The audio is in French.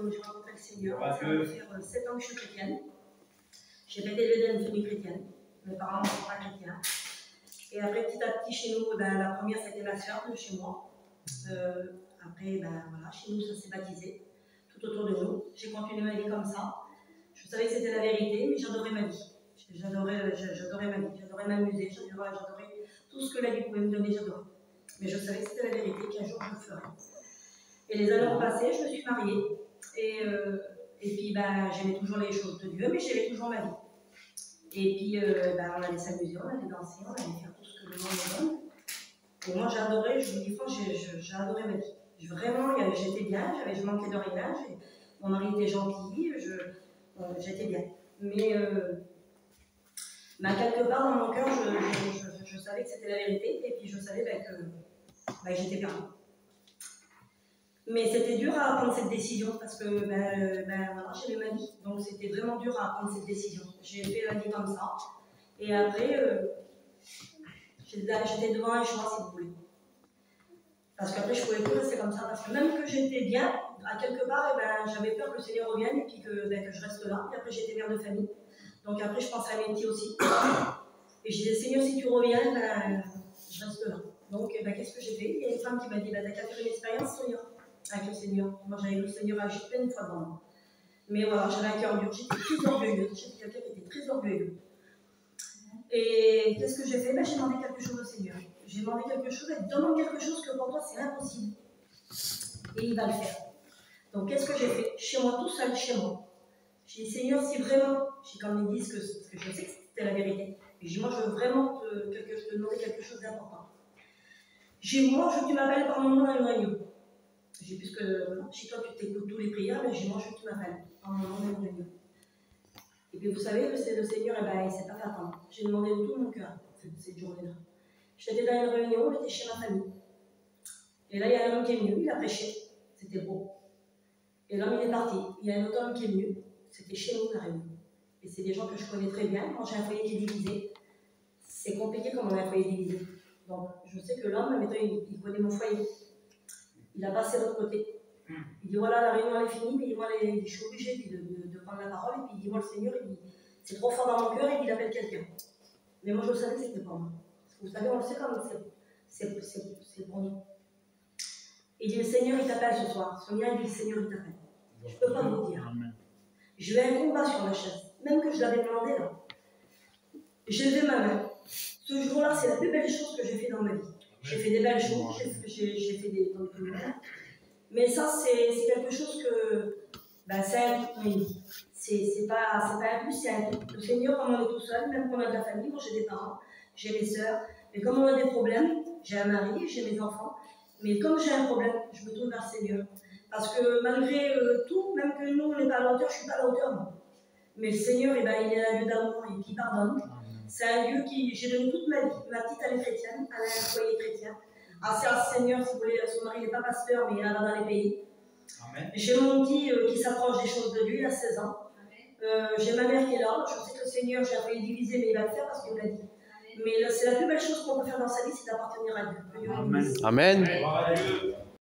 j'ai rencontré le Seigneur. Ça va faire 7 ans que je suis chrétienne. J'ai été élevée dans une famille chrétienne. Mes parents ne sont pas chrétiens. Et après, petit à petit, chez nous, la première, c'était ma soeur de chez moi. Après, voilà, chez nous, ça s'est baptisé tout autour de nous. J'ai continué ma vie comme ça. Je savais que c'était la vérité, mais j'adorais ma vie. J'adorais ma vie, j'adorais m'amuser, j'adorais tout ce que la vie pouvait me donner, j'adorais. Mais je savais que c'était la vérité, qu'un jour je le ferais. Et les années ont passé, je me suis mariée. Et puis, j'aimais toujours les choses de Dieu, mais j'aimais toujours ma vie. Et puis, on allait s'amuser, on allait danser, on allait faire tout ce que le monde nous donne. Et moi, j'adorais, je vous dis franchement, j'ai adoré ma vie. Vraiment, j'étais bien, je manquais de rien, mon mari était gentil, j'étais bien. Mais quelque part dans mon cœur, je savais que c'était la vérité, et puis je savais que j'étais perdue. Mais c'était dur à prendre cette décision, parce que voilà, j'aimais ma vie, donc c'était vraiment dur à prendre cette décision. J'ai fait la vie comme ça, et après, j'étais devant un choix, si vous voulez. Parce qu'après, je ne pouvais plus rester comme ça, parce que même que j'étais bien, à quelque part, j'avais peur que le Seigneur revienne, et puis que je reste là, et après j'étais mère de famille. Donc après, je pensais à mes petits aussi. Et je disais, Seigneur, si tu reviens, je reste là. Donc, qu'est-ce que j'ai fait? Il y a une femme qui m'a dit, t'as qu'à faire une expérience, Seigneur, avec le Seigneur. Moi, j'avais vu le Seigneur agir plein de fois devant moi. Mais voilà, j'avais un cœur dur, j'étais très orgueilleuse. J'étais quelqu'un qui était très orgueilleux. Et qu'est-ce que j'ai fait? J'ai demandé quelque chose au Seigneur. J'ai demandé quelque chose, et demande quelque chose que pour toi, c'est impossible. Et il va le faire. Donc, qu'est-ce que j'ai fait? Chez moi, tout seul, chez moi. J'ai dit, Seigneur, si vraiment, comme ils disent, parce que je sais que c'était la vérité, et moi, je veux vraiment te demander quelque chose d'important. J'ai dit, moi, je veux que tu m'appelles par mon nom dans le réunion. J'ai dit, puisque chez toi, tu t'écoutes tous les prières, mais j'ai dit, moi, je veux que tu m'appelles par mon nom dans le réunion. Et puis, vous savez, le Seigneur, il ne s'est pas fait attendre. J'ai demandé de tout mon cœur, cette journée-là. J'étais dans une réunion, j'étais chez ma famille. Et là, il y a un homme qui est venu, il a prêché. C'était beau. Et l'homme, il est parti. Il y a un autre homme qui est venu. C'était chez nous, la réunion. Et c'est des gens que je connais très bien. Quand j'ai un foyer qui est divisé, c'est compliqué quand on a un foyer divisé. Donc, je sais que l'homme, maintenant, il connaît mon foyer. Il a passé de l'autre côté. Il dit, voilà, la réunion, elle est finie. Mais moi, je suis obligée de prendre la parole. Et puis, il dit, moi, le Seigneur, c'est trop fort dans mon cœur. Et puis, il appelle quelqu'un. Mais moi, je savais que c'était pas moi. Parce que vous savez, on le sait quand c'est pour nous. Il dit, le Seigneur, il t'appelle ce soir. Sonia, il dit, le Seigneur, il t'appelle. Je ne peux pas vous dire. Je vais un combat sur la chaise. Même que je l'avais demandé là. J'ai levé ma main. Ce jour-là, c'est la plus belle chose que j'ai fait dans ma vie. J'ai fait des belles choses, j'ai fait des bonnes prières. Mais ça, c'est quelque chose que, c'est un truc pour nous. C'est pas un plus, c'est un truc. Le Seigneur, comme on est tout seul, même quand on a de la famille, moi j'ai des parents, j'ai mes sœurs, mais comme on a des problèmes, j'ai un mari, j'ai mes enfants, mais comme j'ai un problème, je me tourne vers le Seigneur. Parce que malgré tout, même que nous, on n'est pas à la hauteur, je ne suis pas à la hauteur, moi. Mais le Seigneur, il est un Dieu d'amour et qui pardonne. C'est un Dieu qui, j'ai donné toute ma vie. Ma petite, elle est chrétienne, elle a un foyer chrétien. C'est un Seigneur, si vous voulez, son mari n'est pas pasteur, mais il va dans les pays. J'ai mon petit qui s'approche des choses de Dieu, il a 16 ans. J'ai ma mère qui est là. Je sais que le Seigneur, j'ai failli diviser, mais il va le faire parce qu'il me l'a dit. Mais c'est la plus belle chose qu'on peut faire dans sa vie, c'est d'appartenir à Dieu. Amen. Amen.